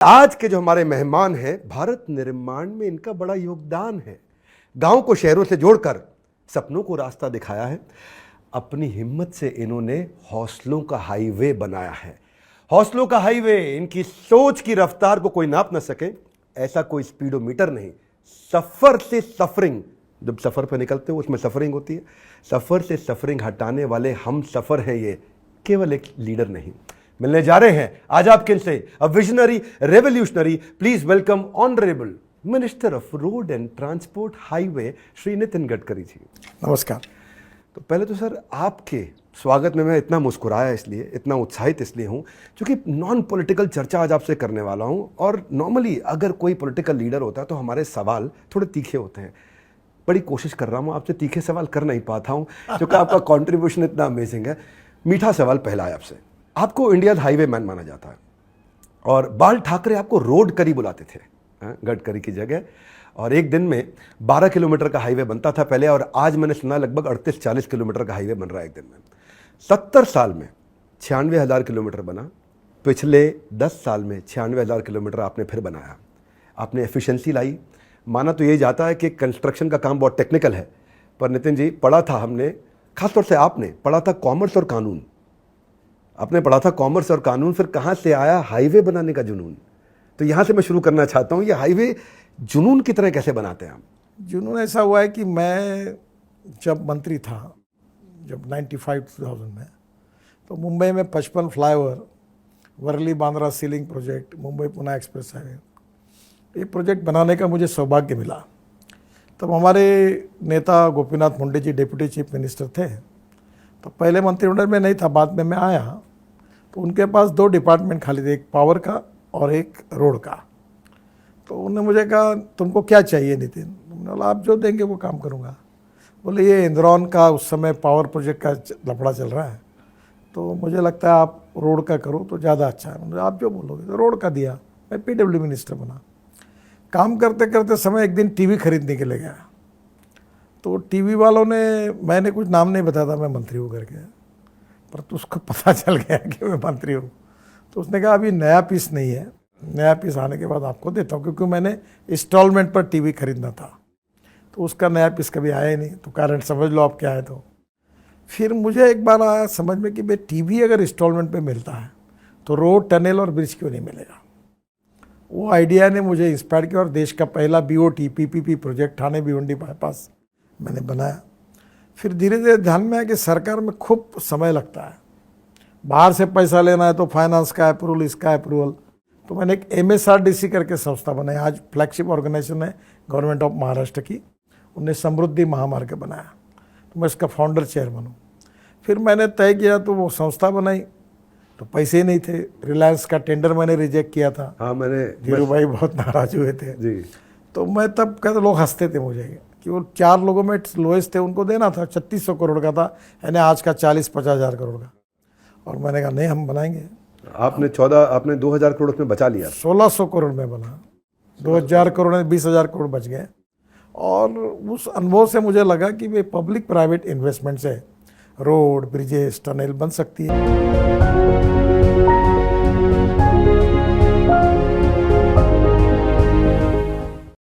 आज के जो हमारे मेहमान हैं, भारत निर्माण में इनका बड़ा योगदान है। गांव को शहरों से जोड़कर सपनों को रास्ता दिखाया है। अपनी हिम्मत से इन्होंने हौसलों का हाईवे बनाया है। हौसलों का हाईवे, इनकी सोच की रफ्तार को कोई नाप ना सके, ऐसा कोई स्पीडोमीटर नहीं। सफर से सफरिंग, जब सफर पर निकलते हो उसमें सफरिंग होती है। सफर से सफरिंग हटाने वाले हम सफर हैं। ये केवल एक लीडर नहीं, मिलने जा रहे हैं आज आपके से a visionary revolutionary. Please welcome honourable minister of road and transport highway Shri Nitin Gadkari ji. नमस्कार। तो पहले तो सर, आपके स्वागत में मैं इतना मुस्कुराया इसलिए, इतना उत्साहित इसलिए हूं क्योंकि नॉन पॉलिटिकल चर्चा आज आपसे करने वाला हूं। और नॉर्मली अगर कोई पॉलिटिकल लीडर होता है तो हमारे सवाल थोड़े तीखे होते हैं। बड़ी कोशिश कर रहा हूं, आपसे तीखे सवाल कर नहीं पाता हूं क्योंकि आपका कॉन्ट्रीब्यूशन इतना अमेजिंग है। मीठा सवाल पहला है आपसे। आपको इंडिया हाईवे मैन माना जाता है और बाल ठाकरे आपको रोड करी बुलाते थे, गडकरी की जगह। और एक दिन में 12 किलोमीटर का हाईवे बनता था पहले, और आज मैंने सुना लगभग 38-40 किलोमीटर का हाईवे बन रहा है एक दिन में। 70 साल में 96,000 किलोमीटर बना। पिछले 10 साल में 96,000 किलोमीटर आपने फिर बनाया। आपने एफिशिएंसी लाई। माना तो यही जाता है कि कंस्ट्रक्शन का काम बहुत टेक्निकल है, पर नितिन जी, पढ़ा था हमने, खासतौर से आपने पढ़ा था कॉमर्स और कानून। आपने पढ़ा था कॉमर्स और कानून, फिर कहाँ से आया हाईवे बनाने का जुनून? तो यहाँ से मैं शुरू करना चाहता हूँ, ये हाईवे जुनून की तरह कैसे बनाते हैं आप? जुनून ऐसा हुआ है कि मैं जब मंत्री था, जब 95-2000 में, तो मुंबई में 55 flyover, Worli Bandra sea link project, Mumbai Pune express highway, ये प्रोजेक्ट बनाने का मुझे सौभाग्य मिला। तब हमारे नेता Gopinath Munde ji deputy chief minister थे। तो पहले मंत्रिमंडल में नहीं था, बाद में मैं आया तो उनके पास 2 डिपार्टमेंट खाली थे, एक पावर का और एक रोड का। तो उन्होंने मुझे कहा, तुमको क्या चाहिए नितिन? मैंने बोला, आप जो देंगे वो काम करूँगा। बोले, ये इंद्रौन का उस समय पावर प्रोजेक्ट का लफड़ा चल रहा है, तो मुझे लगता है आप रोड का करो तो ज़्यादा अच्छा है। मुझे, आप जो बोलोगे। तो रोड का दिया। मैं PW मिनिस्टर बना। काम करते करते समय एक दिन टीवी खरीदने के लिए गया, तो टीवी वालों ने, मैंने कुछ नाम नहीं बताया था मैं मंत्री हूँ करके, पर तो उसको पता चल गया कि मैं मंत्री हूँ। तो उसने कहा, अभी नया पीस नहीं है, नया पीस आने के बाद आपको देता हूँ, क्योंकि मैंने इंस्टॉलमेंट पर टीवी खरीदना था। तो उसका नया पीस कभी आया ही नहीं, तो कारण समझ लो आप क्या है। तो फिर मुझे एक बार आया समझ में कि भाई टीवी अगर इंस्टॉलमेंट पे मिलता है तो रोड, टनल और ब्रिज क्यों नहीं मिलेगा। वो आइडिया ने मुझे इंस्पायर किया और देश का पहला BOT PPP project Thane Bhiwandi bypass मैंने बनाया। फिर धीरे धीरे ध्यान में आया कि सरकार में खूब समय लगता है, बाहर से पैसा लेना है तो फाइनेंस का अप्रूवल, इसका अप्रूवल। तो मैंने एक MSRDC करके संस्था बनाई, आज फ्लैगशिप ऑर्गेनाइजेशन है गवर्नमेंट ऑफ महाराष्ट्र की। उन्हें समृद्धि महामार्ग बनाया, तो मैं इसका फाउंडर चेयरमैन हूँ। फिर मैंने तय किया तो वो संस्था बनाई, तो पैसे ही नहीं थे। रिलायंस का टेंडर मैंने रिजेक्ट किया था। हाँ, मैंने, धीरू भाई बहुत नाराज हुए थे जी। तो मैं तब कहते, लोग हंसते थे मुझे कि वो 4 लोगों में लोएस्ट थे, उनको देना था। 3600 करोड़ का था, यानी आज का 40-50 हज़ार करोड़ का। और मैंने कहा, नहीं, हम बनाएंगे। आपने 2000 करोड़ उसमें बचा लिया। 1600 करोड़ में बना, 2000 करोड़ में 20,000 करोड़ बच गए। और उस अनुभव से मुझे लगा कि वे पब्लिक प्राइवेट इन्वेस्टमेंट से रोड, ब्रिजेस, टनल बन सकती है।